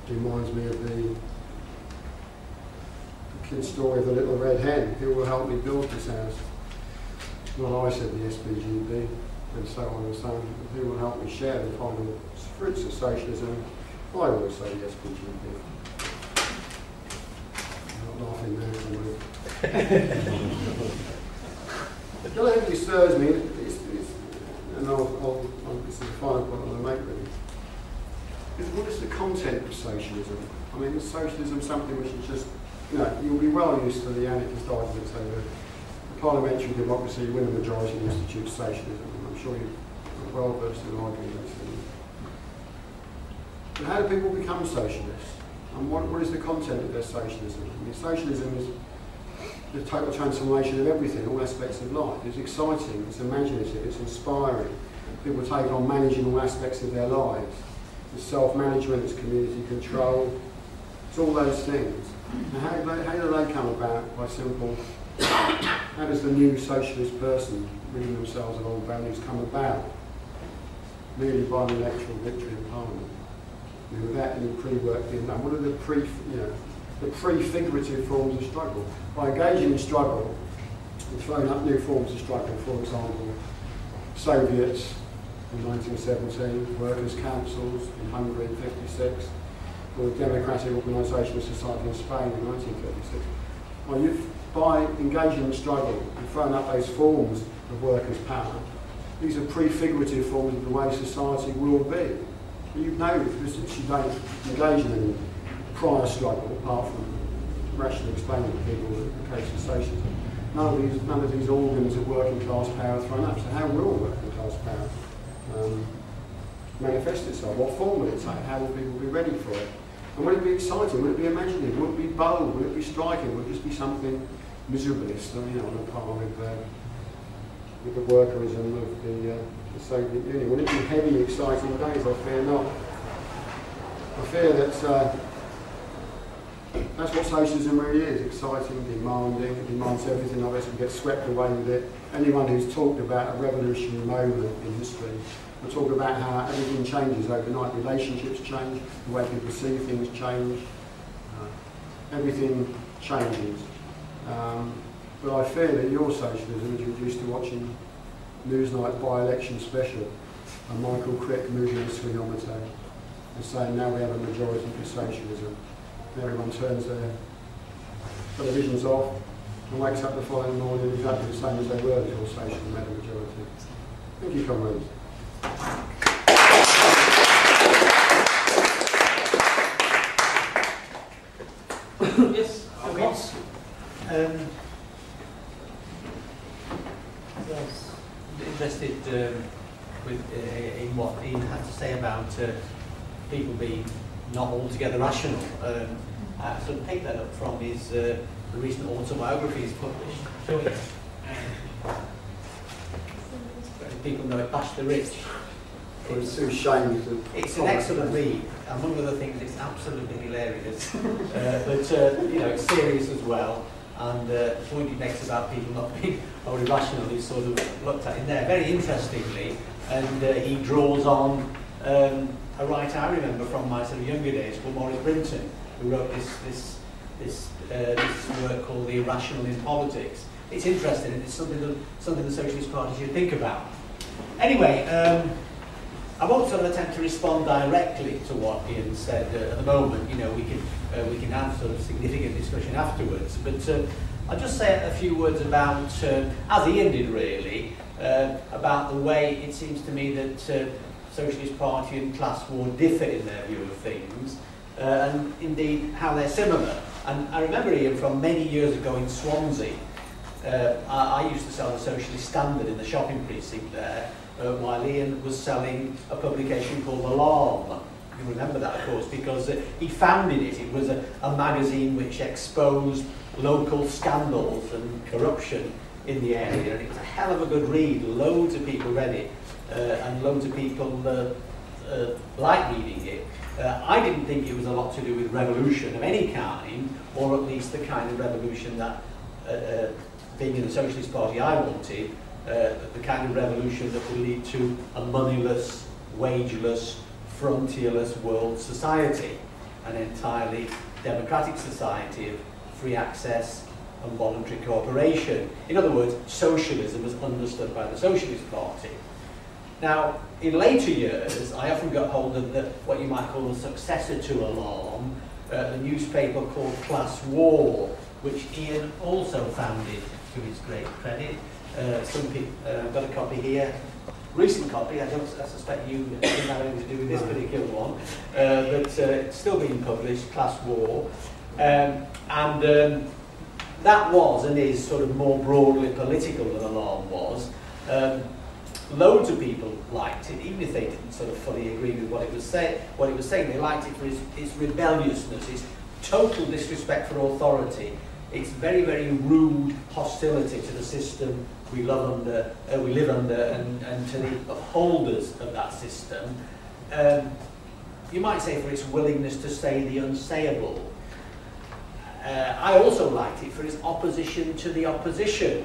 reminds me of the kid's story of the little red hen. Who will help me build this house? Well, I said the SPGB, and so on and so on. Who will help me share the final fruits of socialism? I always say the SPGB. I'm not laughing now, the other thing that disturbs me, and this is the final point I'm going to make really, is what is the content of socialism? I mean, is socialism something which is just, you'll be well used to the anarchist arguments over parliamentary democracy, win a majority and institute socialism. I'm sure you're well versed in arguing those things. But how do people become socialists? And what is the content of their socialism? I mean, socialism is the total transformation of everything, all aspects of life. It's exciting, it's imaginative, it's inspiring. People take on managing all aspects of their lives. It's self-management, it's community control, it's all those things. Now how do they come about? By simple, how does the new socialist person, ridding themselves of old values, come about? Merely by an electoral victory in Parliament, without any pre-work being done. What are the prefigurative forms of struggle? By engaging in struggle, we've thrown up new forms of struggle. For example, Soviets in 1917, workers' councils in Hungary in 1956, or the Democratic Organisation of Society in Spain in 1936. Well, by engaging in struggle, you've thrown up those forms of workers' power. These are prefigurative forms of the way society will be. You know, since you don't engage in any prior struggle, apart from rationally explaining to people the case of socialism, none of these organs of working class power are thrown up. So how will working class power manifest itself? What form will it take? How will people be ready for it? And will it be exciting? Will it be imaginative? Will it be bold? Will it be striking? Will it just be something miserablist, on a par with the workerism of the Soviet Union? Will it be heavy, exciting days? I fear not. I fear that that's what socialism really is: exciting, demanding. It demands everything of us. We get swept away with it. Anyone who's talked about a revolutionary moment in history will talk about how everything changes overnight. Relationships change, the way people see things change. Everything changes. But I fear that your socialism is reduced to watching Newsnight's by-election special and Michael Crick moving the swingometer and saying now we have a majority for socialism. Everyone turns their televisions off and wakes up the following morning exactly the same as they were before socialism had a majority. Thank you, comrades. Yes, comments? Yes, interested in what Ian had to say about people being not altogether rational. I sort of picked that up from his the recent autobiography he's published. People know it, Bash the Rich. It's too shame to. It's an excellent read. Among other things, it's absolutely hilarious. But it's serious as well. And the point he makes about people not being wholly rational is sort of looked at in there very interestingly. And he draws on a writer I remember from my sort of younger days, called Maurice Brinton, who wrote this work called The Irrational in Politics. It's interesting, and it's something the Socialist Party should think about. Anyway, I won't sort of attempt to respond directly to what Ian said at the moment. We can have sort of significant discussion afterwards. But I'll just say a few words about, as Ian did really, about the way it seems to me that Socialist Party and class war differ in their view of things, and indeed how they're similar. And I remember Ian from many years ago in Swansea. I used to sell the Socialist Standard in the shopping precinct there, while Ian was selling a publication called Alarm. You remember that, of course, because he founded it. It was a magazine which exposed local scandals and corruption in the area, and it was a hell of a good read. Loads of people read it, and loads of people liked reading it. I didn't think it was a lot to do with revolution of any kind, or at least the kind of revolution that, being in the Socialist Party, I wanted, the kind of revolution that would lead to a moneyless, wageless, frontierless world society. an entirely democratic society of free access and voluntary cooperation. In other words, socialism as understood by the Socialist Party. Now, in later years, I often got hold of what you might call the successor to Alarm, the newspaper called Class War, which Ian also founded to his great credit. Some people, I've got a copy here, recent copy, I suspect you didn't have anything to do with this particular one, but it's still being published, Class War. That was and is sort of more broadly political than Alarm was. Loads of people liked it, even if they didn't sort of fully agree with what it was saying. They liked it for its rebelliousness, its total disrespect for authority, its very, very rude hostility to the system we live under, and to the upholders of that system. You might say for its willingness to say the unsayable. I also liked it for its opposition to the opposition.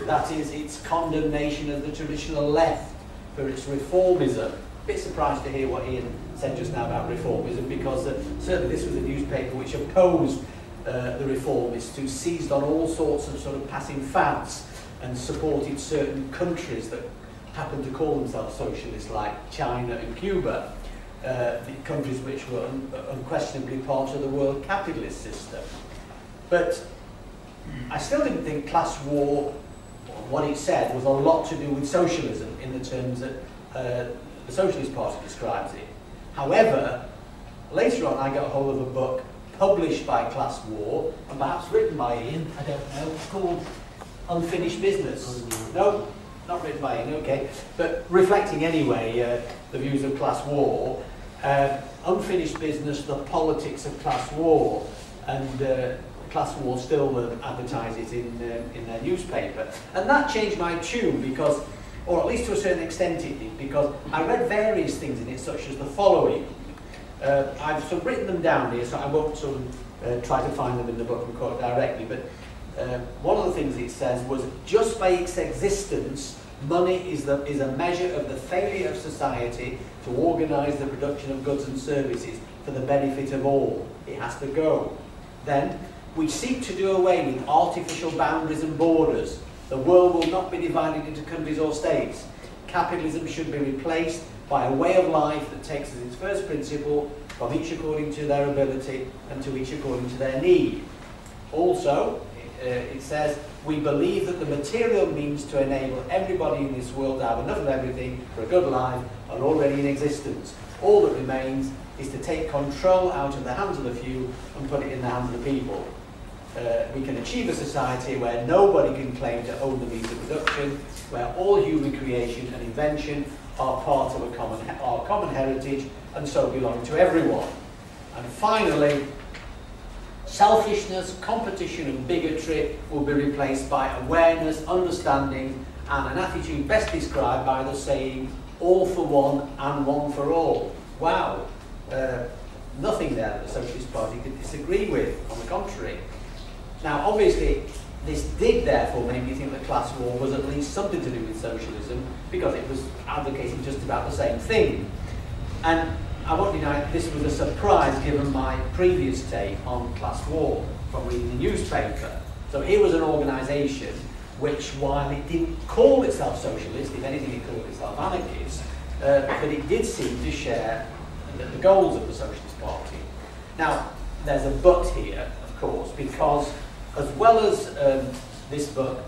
That is, its condemnation of the traditional left, for its reformism. A bit surprised to hear what Ian said just now about reformism, because certainly this was a newspaper which opposed the reformists, who seized on all sorts of sort of passing fads and supported certain countries that happened to call themselves socialist, like China and Cuba, the countries which were unquestionably part of the world capitalist system. But I still didn't think Class War, what it said, was a lot to do with socialism in the terms that the Socialist Party describes it. However, later on I got hold of a book published by Class War, and perhaps written by Ian, I don't know, called Unfinished Business. No, not written by Ian, okay, but reflecting anyway the views of Class War. Unfinished Business, the Politics of Class War, and Class War still advertise it in their newspaper. And that changed my tune, because, or at least to a certain extent it did, because I read various things in it, such as the following. I've sort of written them down here, so I won't sort of try to find them in the book and quote directly, but one of the things it says was, just by its existence, money is a measure of the failure of society to organise the production of goods and services for the benefit of all. It has to go. Then, we seek to do away with artificial boundaries and borders. The world will not be divided into countries or states. Capitalism should be replaced by a way of life that takes as its first principle, from each according to their ability and to each according to their need. Also, it says, we believe that the material means to enable everybody in this world to have enough of everything for a good life are already in existence. All that remains is to take control out of the hands of the few and put it in the hands of the people. We can achieve a society where nobody can claim to own the means of production, where all human creation and invention are part of our common heritage and so belong to everyone. And finally, selfishness, competition and bigotry will be replaced by awareness, understanding and an attitude best described by the saying, all for one and one for all. Wow, nothing there that the Socialist Party could disagree with, on the contrary. Now, obviously, this did therefore make me think that Class War was at least something to do with socialism, because it was advocating just about the same thing. And I won't deny this was a surprise given my previous take on Class War from reading the newspaper. So here was an organisation which, while it didn't call itself socialist, if anything it called itself anarchist, but it did seem to share the goals of the Socialist Party. Now, there's a but here, of course, because as well as this book,